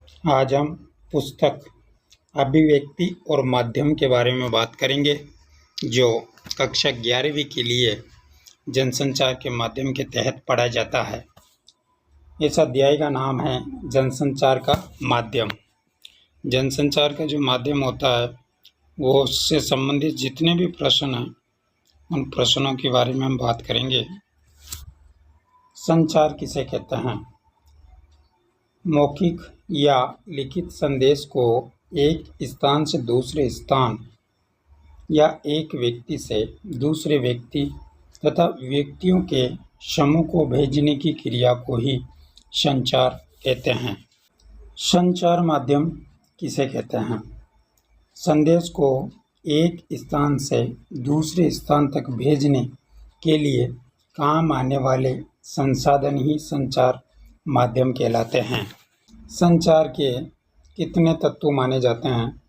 आज हम पुस्तक अभिव्यक्ति और माध्यम के बारे में बात करेंगे, जो कक्षा 11वीं के लिए जनसंचार के माध्यम के तहत पढ़ा जाता है। इस अध्याय का नाम है जनसंचार का माध्यम। जनसंचार का जो माध्यम होता है वो उससे संबंधित जितने भी प्रश्न हैं उन प्रश्नों के बारे में हम बात करेंगे। संचार किसे कहते हैं? मौखिक या लिखित संदेश को एक स्थान से दूसरे स्थान या एक व्यक्ति से दूसरे व्यक्ति तथा व्यक्तियों के समूह को भेजने की क्रिया को ही संचार कहते हैं। संचार माध्यम किसे कहते हैं? संदेश को एक स्थान से दूसरे स्थान तक भेजने के लिए काम आने वाले संसाधन ही संचार माध्यम कहलाते हैं। संचार के कितने तत्व माने जाते हैं?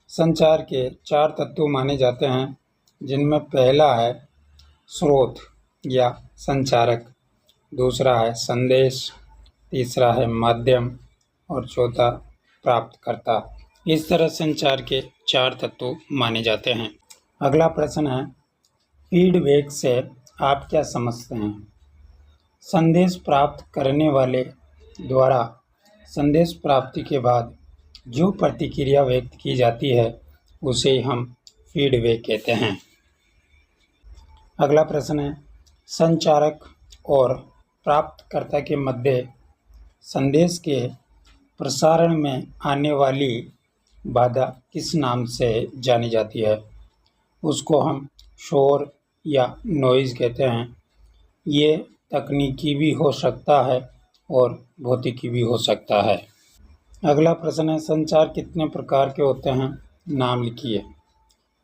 संचार के 4 तत्व माने जाते हैं, जिनमें पहला है स्रोत या संचारक, दूसरा है संदेश, तीसरा है माध्यम और चौथा प्राप्तकर्ता। इस तरह संचार के 4 तत्व माने जाते हैं। अगला प्रश्न है, फीडबैक से आप क्या समझते हैं? संदेश प्राप्त करने वाले द्वारा संदेश प्राप्ति के बाद जो प्रतिक्रिया व्यक्त की जाती है उसे हम फीडबैक कहते हैं। अगला प्रश्न है, संचारक और प्राप्तकर्ता के मध्य संदेश के प्रसारण में आने वाली बाधा किस नाम से जानी जाती है? उसको हम शोर या नॉइज़ कहते हैं। ये तकनीकी भी हो सकता है और भौतिकी भी हो सकता है। अगला प्रश्न है, संचार कितने प्रकार के होते हैं? नाम लिखिए।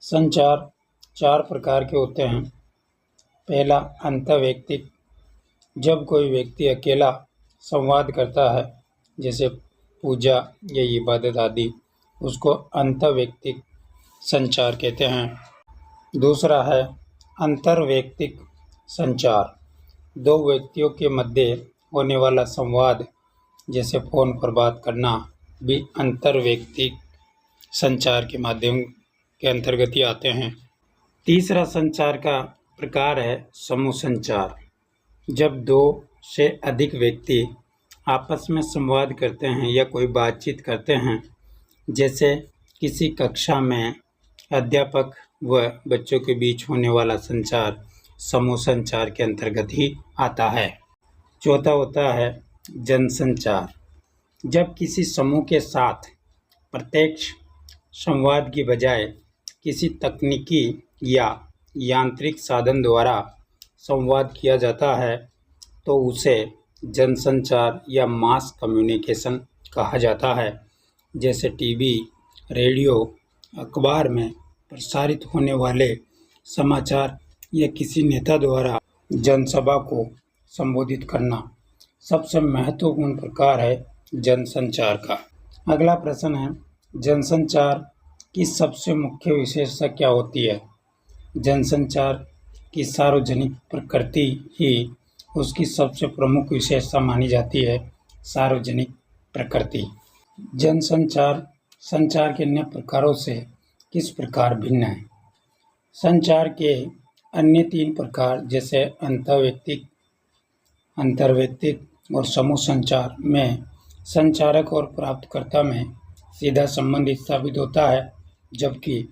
संचार 4 प्रकार के होते हैं। पहला अंतर्वैयक्तिक, जब कोई व्यक्ति अकेला संवाद करता है, जैसे पूजा या इबादत आदि, उसको अंतर्वैयक्तिक संचार कहते हैं। दूसरा है अंतर्वैयक्तिक संचार, 2 व्यक्तियों के मध्य होने वाला संवाद, जैसे फ़ोन पर बात करना, भी अंतर्वैयक्तिक संचार के माध्यम के अंतर्गत ही आते हैं। तीसरा संचार का प्रकार है समूह संचार, जब 2 से अधिक व्यक्ति आपस में संवाद करते हैं या कोई बातचीत करते हैं, जैसे किसी कक्षा में अध्यापक व बच्चों के बीच होने वाला संचार समूह संचार के अंतर्गत ही आता है। चौथा होता है जनसंचार, जब किसी समूह के साथ प्रत्यक्ष संवाद की बजाय किसी तकनीकी या यांत्रिक साधन द्वारा संवाद किया जाता है तो उसे जनसंचार या मास कम्युनिकेशन कहा जाता है। जैसे टीवी, रेडियो, अखबार में प्रसारित होने वाले समाचार या किसी नेता द्वारा जनसभा को संबोधित करना सबसे महत्वपूर्ण प्रकार है जनसंचार का। अगला प्रश्न है, जनसंचार की सबसे मुख्य विशेषता क्या होती है? जनसंचार की सार्वजनिक प्रकृति ही उसकी सबसे प्रमुख विशेषता मानी जाती है। सार्वजनिक प्रकृति। जनसंचार संचार के अन्य प्रकारों से किस प्रकार भिन्न है? संचार के अन्य 3 प्रकार, जैसे अंतर्वैयक्तिक और समूह संचार में संचारक और प्राप्तकर्ता में सीधा संबंध स्थापित होता है, जबकि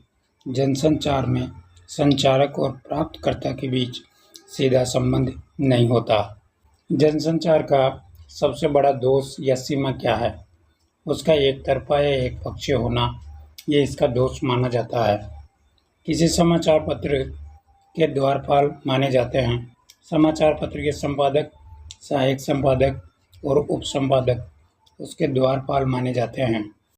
जनसंचार में संचारक और प्राप्तकर्ता के बीच सीधा संबंध नहीं होता। जनसंचार का सबसे बड़ा दोष या सीमा क्या है? उसका एक तरफा या एक पक्षीय होना, ये इसका दोष माना जाता है। किसी समाचार पत्र के द्वारपाल माने जाते हैं। समाचार पत्र के संपादक, सहायक संपादक और उप संपादक उसके द्वारपाल माने जाते हैं।